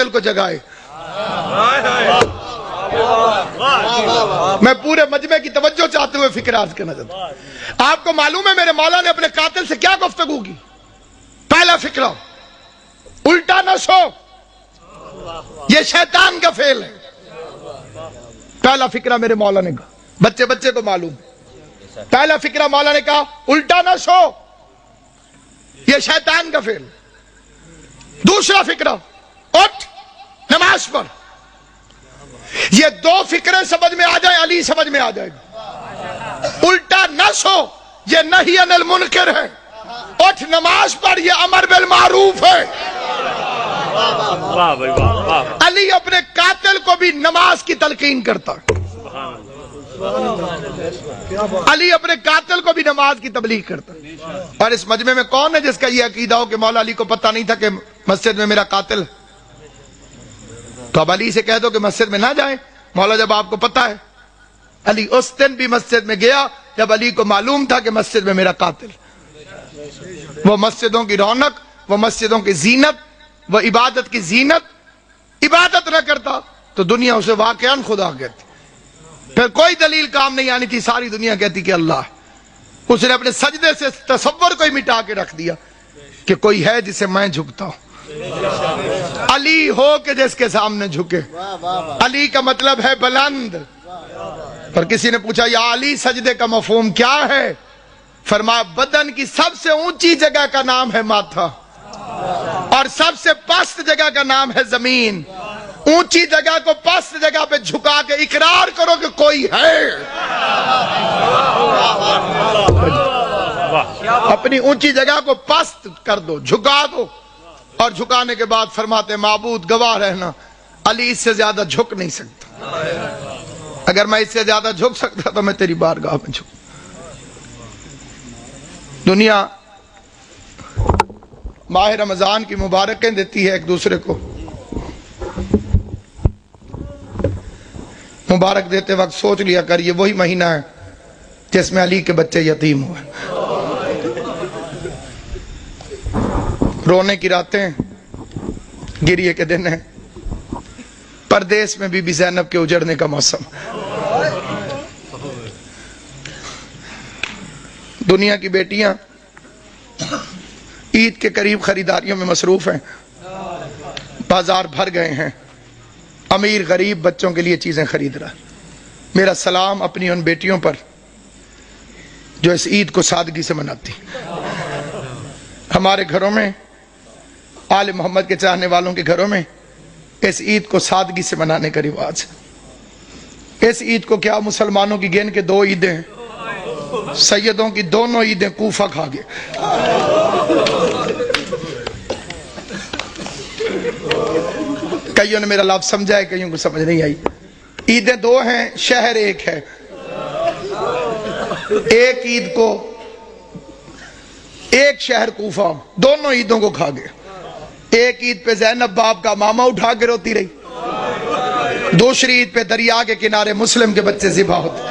قاتل کو جگائے. میں پورے مجمع کی توجہ چاہتے ہوئے فکر عرض کرنا چاہتا ہوں. آپ کو معلوم ہے میرے مولا نے اپنے قاتل سے کیا گفتگو کی؟ پہلا فکرہ الٹا نہ سو، یہ شیطان کا فعل ہے. پہلا فکرہ میرے مولا نے کہا، بچے کو معلوم. پہلا فکرہ مولا نے کہا الٹا نہ سو، یہ شیطان کا فعل. دوسرا فکرہ اٹھ نماز پڑھ. یہ دو فکرے سمجھ میں آ جائے علی سمجھ میں آ جائے گا. الٹا نہ سو یہ نہی عن المنکر ہے، اٹھ نماز پڑھ یہ امر بالمعروف ہے. علی اپنے قاتل کو بھی نماز کی تلقین کرتا ہے. علی اپنے قاتل کو بھی نماز کی تبلیغ کرتا ہے. اور اس مجمع میں کون ہے جس کا یہ عقیدہ ہو کہ مولا علی کو پتہ نہیں تھا کہ مسجد میں میرا قاتل ہے؟ تو اب علی سے کہہ دو کہ مسجد میں نہ جائیں. مولا جب آپ کو پتہ ہے، علی اس دن بھی مسجد میں گیا جب علی کو معلوم تھا کہ مسجد میں میرا قاتل. وہ مسجدوں کی رونق، وہ مسجدوں کی زینت، وہ عبادت کی زینت، عبادت نہ کرتا تو دنیا اسے واقعاً خدا کہتی. پھر کوئی دلیل کام نہیں آنی تھی، ساری دنیا کہتی کہ اللہ. اس نے اپنے سجدے سے تصور کو ہی مٹا کے رکھ دیا کہ کوئی ہے جسے میں جھکتا ہوں. علی ہو کہ جس کے سامنے جھکے. علی کا مطلب ہے بلند. پر کسی نے پوچھا یا علی سجدے کا مفہوم کیا ہے؟ فرمایا بدن کی سب سے اونچی جگہ کا نام ہے ماتھا اور سب سے پست جگہ کا نام ہے زمین. اونچی جگہ کو پست جگہ پہ جھکا کے اقرار کرو کہ کوئی ہے. اپنی اونچی جگہ کو پست کر دو، جھکا دو. اور جھکانے کے بعد فرماتے معبود گواہ رہنا علی اس سے زیادہ جھک نہیں سکتا. اگر میں اس سے زیادہ جھک سکتا تو میں تیری بارگاہ میں جھک. دنیا ماہ رمضان کی مبارکیں دیتی ہے ایک دوسرے کو. مبارک دیتے وقت سوچ لیا کر یہ وہی مہینہ ہے جس میں علی کے بچے یتیم ہوئے. رونے کی راتیں، گریے کے دن ہیں. پردیس میں بی بی زینب کے اجڑنے کا موسم. دنیا کی بیٹیاں عید کے قریب خریداریوں میں مصروف ہیں، بازار بھر گئے ہیں. امیر غریب بچوں کے لیے چیزیں خرید رہا. میرا سلام اپنی ان بیٹیوں پر جو اس عید کو سادگی سے مناتی. ہمارے گھروں میں، آل محمد کے چاہنے والوں کے گھروں میں اس عید کو سادگی سے منانے کا رواج ہے. اس عید کو کیا مسلمانوں کی گن کے 2 عیدیں ہیں. سیدوں کی دونوں عیدیں کوفہ کھا گئے. کئیوں نے میرا لفظ سمجھا ہے، کئیوں کو سمجھ نہیں آئی. عیدیں 2 ہیں، شہر ایک ہے. ایک عید کو ایک شہر کوفہ دونوں عیدوں کو کھا گئے. ایک عید پہ زینب باپ کا ماما اٹھا کے روتی رہی، دوسری عید پہ دریا کے کنارے مسلم کے بچے ذبح ہوتے.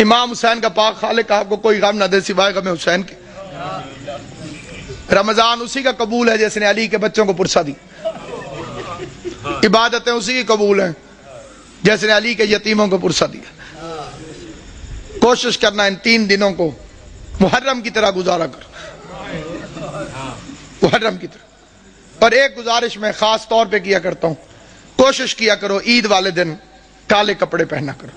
امام حسین کا پاک خالق آپ کو کوئی غم نہ دے سوائے غم حسین کے. رمضان اسی کا قبول ہے جس نے علی کے بچوں کو پرسا دی. عبادتیں اسی کی قبول ہیں جیسے نے علی کے یتیموں کو پرسا دیا. کوشش کرنا ان 3 دنوں کو محرم کی طرح گزارا کر، محرم کی طرح. اور ایک گزارش میں خاص طور پہ کیا کرتا ہوں، کوشش کیا کرو عید والے دن کالے کپڑے پہنا کرو.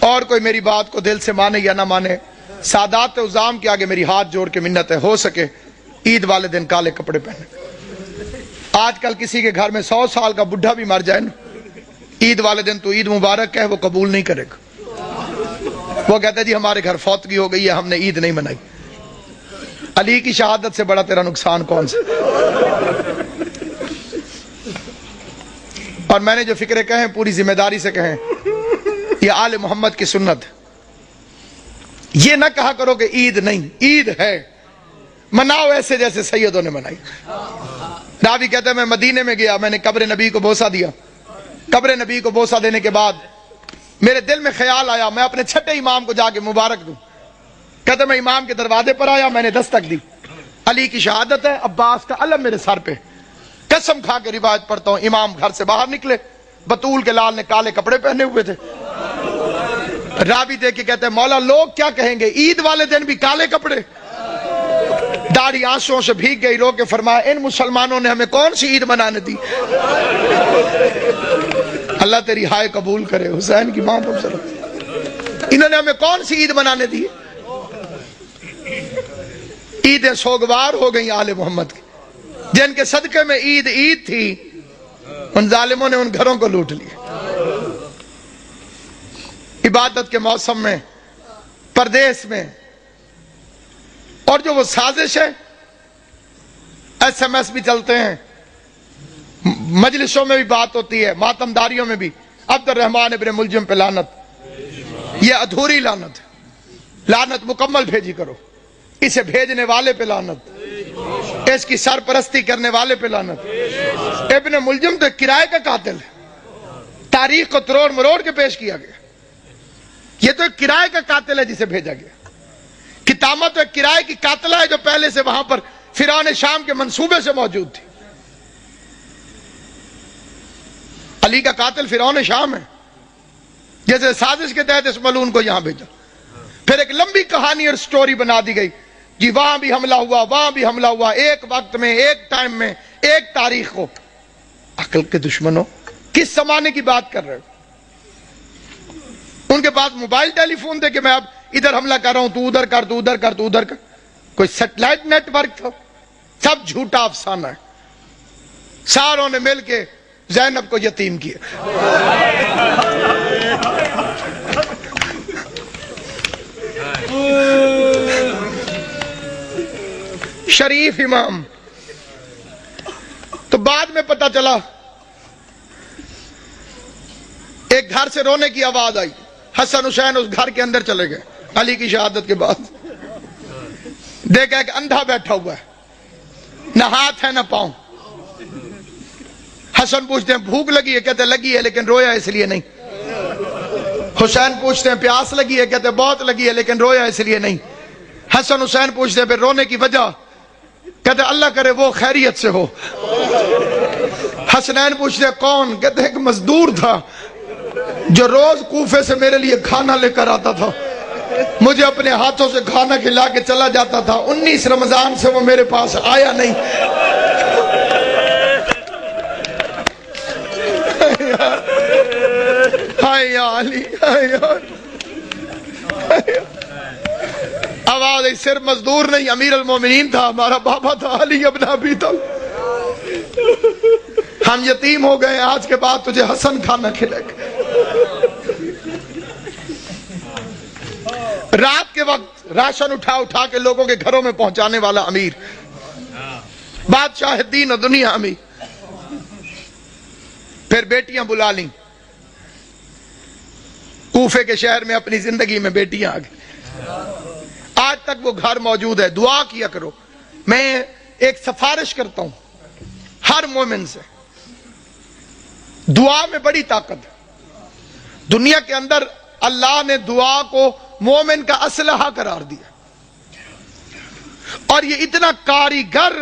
اور کوئی میری بات کو دل سے مانے یا نہ مانے، سادات عظام کے آگے میری ہاتھ جوڑ کے منت ہے، ہو سکے عید والے دن کالے کپڑے پہنے. آج کل کسی کے گھر میں 100 سال کا بڈھا بھی مر جائے نا، عید والے دن تو عید مبارک کہے وہ قبول نہیں کرے گا. وہ کہتا ہے جی ہمارے گھر فوتگی ہو گئی ہے، ہم نے عید نہیں منائی. علی کی شہادت سے بڑا تیرا نقصان کون سا؟ اور میں نے جو فکرے کہیں پوری ذمہ داری سے کہیں، یہ آل محمد کی سنت ہے. یہ نہ کہا کرو کہ عید نہیں، عید ہے، مناؤ ایسے جیسے سیدوں نے منائی. راوی کہتا ہے میں مدینے میں گیا، میں نے قبر نبی کو بوسہ دیا. قبر نبی کو بوسہ دینے کے بعد میرے دل میں خیال آیا میں اپنے چھٹے امام کو جا کے مبارک دوں. کہتے میں امام کے دروازے پر آیا, میں نے دستک دی, علی کی شہادت ہے, عباس کا علم میرے سر پہ, قسم کھا کے روایت پڑھتا ہوں. امام گھر سے باہر نکلے, بطول کے لال نے کالے کپڑے پہنے ہوئے تھے. راوی دیکھ کے کہتے ہیں مولا لوگ کیا کہیں گے, عید والے دن بھی کالے کپڑے. داڑھی آنسوؤں سے بھیگ گئی, رو کے فرمایا ان مسلمانوں نے ہمیں کون سی عید منانے دی. اللہ تیری ہائے قبول کرے, حسین کی ماں پر انہوں نے ہمیں کون سی عید منانے دی. عیدیں سوگوار ہو گئی آل محمد کی, جن کے صدقے میں عید عید تھی, ان ظالموں نے ان گھروں کو لوٹ لیا. عبادت کے موسم میں, پردیس میں, اور جو وہ سازش ہے, ایس ایم ایس بھی چلتے ہیں, مجلسوں میں بھی بات ہوتی ہے, ماتم داریوں میں بھی. عبد الرحمن ابن ملجم پہ لعنت, یہ ادھوری لعنت ہے, لعنت مکمل بھیجی کرو. اسے بھیجنے والے پہ لعنت, اس کی سرپرستی کرنے والے پہ لعنت. ابن ملجم تو کرائے کا قاتل ہے, تاریخ کو تروڑ مروڑ کے پیش کیا گیا. یہ تو ایک کرائے کا قاتل ہے جسے بھیجا گیا. کتامہ تو ایک کرائے کی قاتلہ ہے جو پہلے سے وہاں پر فرعون شام کے منصوبے سے موجود تھی. علی کا قاتل فرعون شام ہے, جیسے سازش کے تحت اس ملعون کو یہاں بھیجا. پھر ایک لمبی کہانی اور سٹوری بنا دی گئی, جی وہاں بھی حملہ ہوا, وہاں بھی حملہ ہوا, ایک وقت میں, ایک ٹائم میں, ایک تاریخ کو. عقل کے دشمنوں, کس زمانے کی بات کر رہے ہو؟ ان کے پاس موبائل ٹیلی فون تھے کہ میں اب ادھر حملہ کر رہا ہوں, تو ادھر کر, تو ادھر کر, تو ادھر کر. کوئی سیٹلائٹ نیٹ ورک تھا؟ سب جھوٹا افسانہ ہے. ساروں نے مل کے زینب کو یتیم کیا. شریف امام. تو بعد میں پتا چلا, ایک گھر سے رونے کی آواز آئی, حسن حسین اس گھر کے اندر چلے گئے علی کی شہادت کے بعد. دیکھا ایک اندھا بیٹھا ہوا ہے, نہ ہاتھ ہے نہ پاؤں. حسن پوچھتے ہیں بھوک لگی ہے, کہتے لگی ہے لیکن رویا اس لیے نہیں. حسین پوچھتے ہیں پیاس لگی ہے, کہتے بہت لگی ہے لیکن رویا اس لیے نہیں. حسن حسین پوچھتے ہیں پھر رونے کی وجہ, کہتے اللہ کرے وہ خیریت سے ہو. حسنین پوچھتے ہیں کون, کہتے ایک مزدور تھا جو روز کوفے سے میرے لیے کھانا لے کر آتا تھا, مجھے اپنے ہاتھوں سے کھانا کھلا کے چلا جاتا تھا. 19 رمضان سے وہ میرے پاس آیا نہیں. ہائے یا علی, آواز صرف مزدور نہیں, امیر المومنین تھا, ہمارا بابا تھا علی ابن ابی طالب. ہم یتیم ہو گئے, آج کے بعد تجھے حسن کھانا کھلے گا. رات کے وقت راشن اٹھا کے لوگوں کے گھروں میں پہنچانے والا امیر, بادشاہ دین و دنیا امیر. پھر بیٹیاں بلا لیں, کوفے کے شہر میں اپنی زندگی میں بیٹیاں آ گئی. آج تک وہ گھر موجود ہے. دعا کیا کرو. میں ایک سفارش کرتا ہوں ہر مومن سے, دعا میں بڑی طاقت ہے. دنیا کے اندر اللہ نے دعا کو مومن کا اسلحہ قرار دیا, اور یہ اتنا کاریگر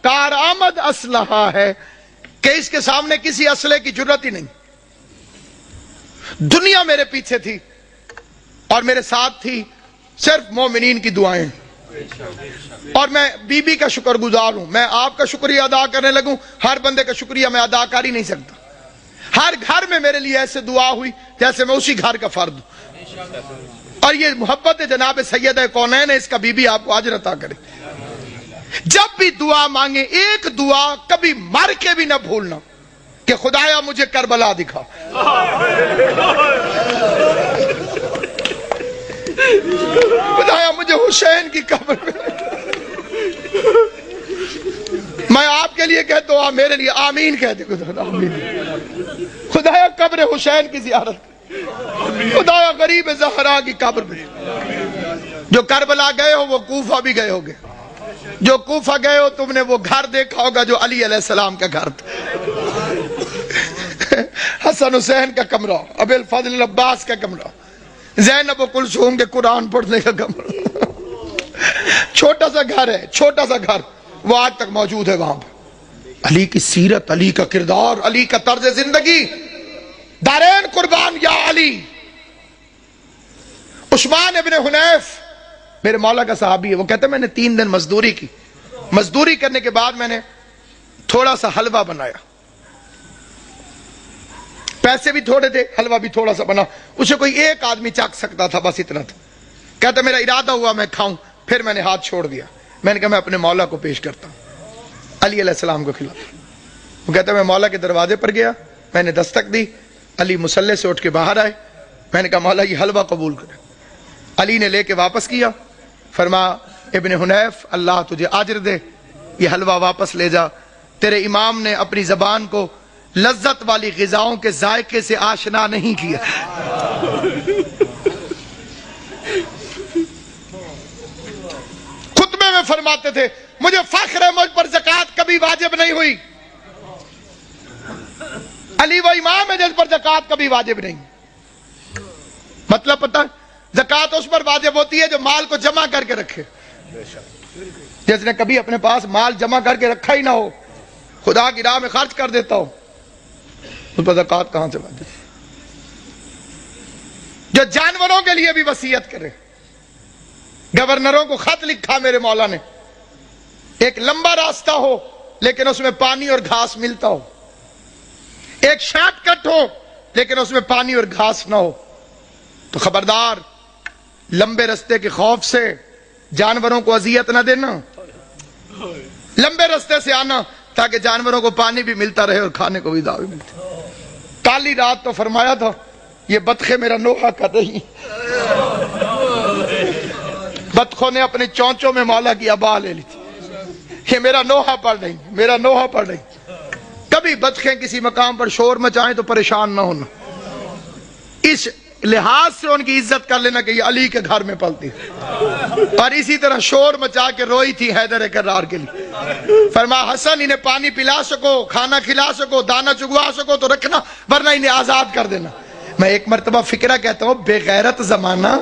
کارآمد اسلحہ ہے کہ اس کے سامنے کسی اسلحے کی ضرورت ہی نہیں. دنیا میرے پیچھے تھی اور میرے ساتھ تھی صرف مومنین کی دعائیں, اور میں بی بی کا شکر گزار ہوں. میں آپ کا شکریہ ادا کرنے لگوں, ہر بندے کا شکریہ میں ادا کر ہی نہیں سکتا. ہر گھر میں میرے لیے ایسے دعا ہوئی جیسے میں اسی گھر کا فرد ہوں. اور یہ محبت جناب سید کونین ہے, اس کا بی بی آپ کو اجر عطا کرے. جب بھی دعا مانگے, ایک دعا کبھی مر کے بھی نہ بھولنا کہ خدایا مجھے کربلا دکھا, خدایا مجھے حسین کی قبر میں. میں آپ کے لیے کہتا ہوں, آپ میرے لیے آمین کہہ دے. خدایا قبر حسین کی زیارت, خدایا غریب زہرا کی قبر میں. جو کربلا گئے ہو وہ کوفہ بھی گئے ہوگے, جو کوفہ گئے ہو تم نے وہ گھر دیکھا ہوگا جو علی علیہ السلام کا گھر تھا. حسن حسین کا کمرہ، ابی الفضل عباس کا کمرہ، زینب و کلثوم کے قرآن پڑھنے کا کمرہ، چھوٹا سا گھر ہے، چھوٹا سا گھر، وہ آج تک موجود ہے وہاں پہ۔ علی کی سیرت، علی کا کردار، علی کا طرز زندگی، دارین قربان یا علی۔ عثمان ابن حنیف میرے مولا کا صحابی ہے، وہ کہتے ہیں میں نے 3 دن مزدوری کی، مزدوری کرنے کے بعد میں نے تھوڑا سا حلوہ بنایا، پیسے بھی تھوڑے تھے، حلوہ بھی تھوڑا سا بنا، اسے کوئی ایک آدمی چکھ سکتا تھا، بس اتنا تھا۔ کہتا میرا ارادہ ہوا میں کھاؤں، پھر میں نے ہاتھ چھوڑ دیا، میں نے کہا میں اپنے مولا کو پیش کرتا ہوں، علی علیہ السلام کو کھلاتا ہوں۔ وہ کہتا میں مولا کے دروازے پر گیا، میں نے دستک دی، علی مصلی سے اٹھ کے باہر آئے، میں نے کہا مولا یہ حلوہ قبول کرے۔ علی نے لے کے واپس کیا، فرمایا ابن حنیف اللہ تجھے اجر دے، یہ حلوہ واپس لے جا، تیرے امام نے اپنی زبان کو لذت والی غذاؤں کے ذائقے سے آشنا نہیں کیا۔ خطبے میں فرماتے تھے مجھے فخر ہے مجھ پر زکوٰۃ کبھی واجب نہیں ہوئی، علی وہ امام ہے جس پر زکوٰۃ کبھی واجب نہیں۔ مطلب پتہ زکوٰۃ اس پر واجب ہوتی ہے جو مال کو جمع کر کے رکھے، جس نے کبھی اپنے پاس مال جمع کر کے رکھا ہی نہ ہو، خدا کی راہ میں خرچ کر دیتا ہو، اس پر زکوٰۃ کہاں سے واجب؟ جو جانوروں کے لیے بھی وصیت کرے، گورنروں کو خط لکھا میرے مولا نے، ایک لمبا راستہ ہو لیکن اس میں پانی اور گھاس ملتا ہو، ایک شارٹ کٹ ہو لیکن اس میں پانی اور گھاس نہ ہو، تو خبردار لمبے راستے کے خوف سے جانوروں کو اذیت نہ دینا، لمبے راستے سے آنا تاکہ جانوروں کو پانی بھی ملتا رہے اور کھانے کو بھی دعوی ملتی۔ کالی رات تو فرمایا تھا یہ بطخیں میرا نوحہ کر رہی، بطخوں نے اپنی چونچوں میں مولا کی ابا لے لی تھی، یہ میرا نوحہ پڑ رہی، میرا نوحہ پڑ رہی۔ کبھی بطخیں کسی مقام پر شور مچائیں تو پریشان نہ ہونا، اس لحاظ سے ان کی عزت کر لینا کہ یہ علی کے گھر میں پلتی، اور اسی طرح شور مچا کے روئی تھی حیدر کرار کے لیے، فرمایا حسن انہیں پانی پلا سکو، کھانا کھلا سکو، دانا چگوا سکو تو رکھنا، ورنہ انہیں آزاد کر دینا۔ میں ایک مرتبہ فکرہ کہتا ہوں، بے غیرت زمانہ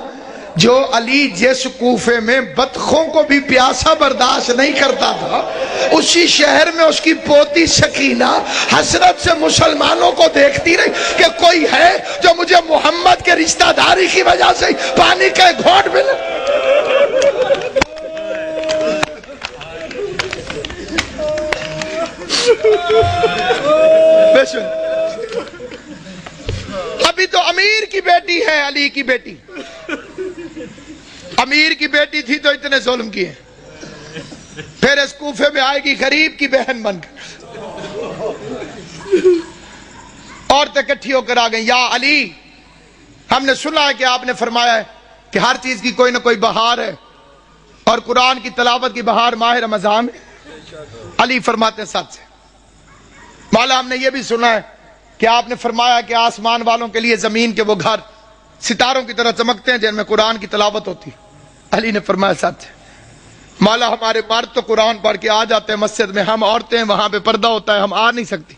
جو علی جس کوفے میں بطخوں کو بھی پیاسا برداشت نہیں کرتا تھا، اسی شہر میں اس کی پوتی سکینہ حسرت سے مسلمانوں کو دیکھتی رہی کہ کوئی ہے جو مجھے محمد کے رشتہ داری کی وجہ سے پانی کا گھونٹ ملے۔ ابھی تو امیر کی بیٹی ہے علی کی بیٹی، امیر کی بیٹی تھی تو اتنے ظلم کیے، پھر اس کوفے میں آئے گی غریب کی بہن بن کر، عورتیں اکٹھی ہو کر آ گئیں، یا علی ہم نے سنا ہے کہ آپ نے فرمایا ہے کہ ہر چیز کی کوئی نہ کوئی بہار ہے، اور قرآن کی تلاوت کی بہار ماہ رمضان ہے۔ علی فرماتے ہیں سچ ہے مولا، ہم نے یہ بھی سنا ہے کہ آپ نے فرمایا کہ آسمان والوں کے لیے زمین کے وہ گھر ستاروں کی طرح چمکتے ہیں جن میں قرآن کی تلاوت ہوتی۔ علی نے فرمایا سچ ہے مولا، ہمارے مرد تو قرآن پڑھ کے آ جاتے ہیں مسجد میں، ہم عورتیں وہاں پہ پردہ ہوتا ہے، ہم آ نہیں سکتی۔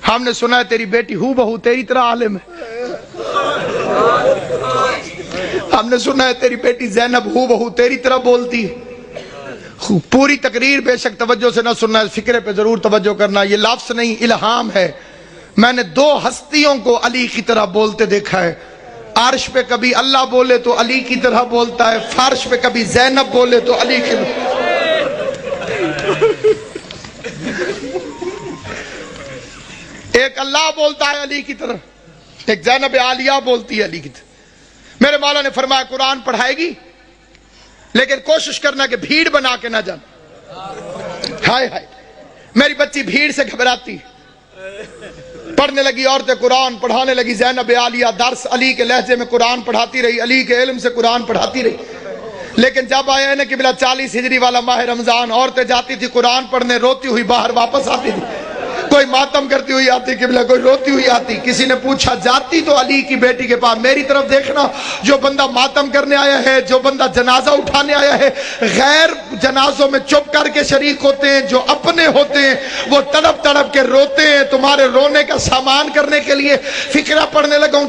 ہم نے سنا ہے تیری بیٹی ہو بہو تیری طرح عالم ہے، ہم نے سنا ہے تیری بیٹی زینب ہو بہو تیری طرح بولتی ہے۔ پوری تقریر بے شک توجہ سے نہ سننا ہے، فکرے پہ ضرور توجہ کرنا، یہ لفظ نہیں الہام ہے۔ میں نے 2 ہستیوں کو علی کی طرح بولتے دیکھا ہے، عرش پہ کبھی اللہ بولے تو علی کی طرح بولتا ہے، فرش پہ کبھی زینب بولے تو علی کی طرح۔ ایک اللہ بولتا ہے علی کی طرح، ایک زینب عالیہ بولتی ہے علی کی طرح۔ میرے مولا نے فرمایا قرآن پڑھائے گی لیکن کوشش کرنا کہ بھیڑ بنا کے نہ جانا۔ ہائے ہائے میری بچی بھیڑ سے گھبراتی، پڑھنے لگی، عورتیں قرآن پڑھانے لگی، زینب عالیہ درس علی کے لہجے میں قرآن پڑھاتی رہی، علی کے علم سے قرآن پڑھاتی رہی۔ لیکن جب آیا نا قبلہ 40 ہجری والا ماہ رمضان، عورتیں جاتی تھی قرآن پڑھنے، روتی ہوئی باہر واپس آتی تھی۔ کوئی ماتم کرتی ہوئی آتی قبلہ، کوئی روتی ہوئی آتی. کسی نے پوچھا جاتی تو علی کی بیٹی کے پاس، میری طرف دیکھنا. جو بندہ ماتم کرنے آیا ہے، جو بندہ جنازہ اٹھانے آیا ہے، غیر جنازوں میں چپ کر کے شریک ہوتے ہیں. جو اپنے ہوتے ہیں وہ تڑپ تڑپ کے روتے ہیں. تمہارے رونے کا سامان کرنے کے لیے فقرہ پڑھنے لگا ہوں.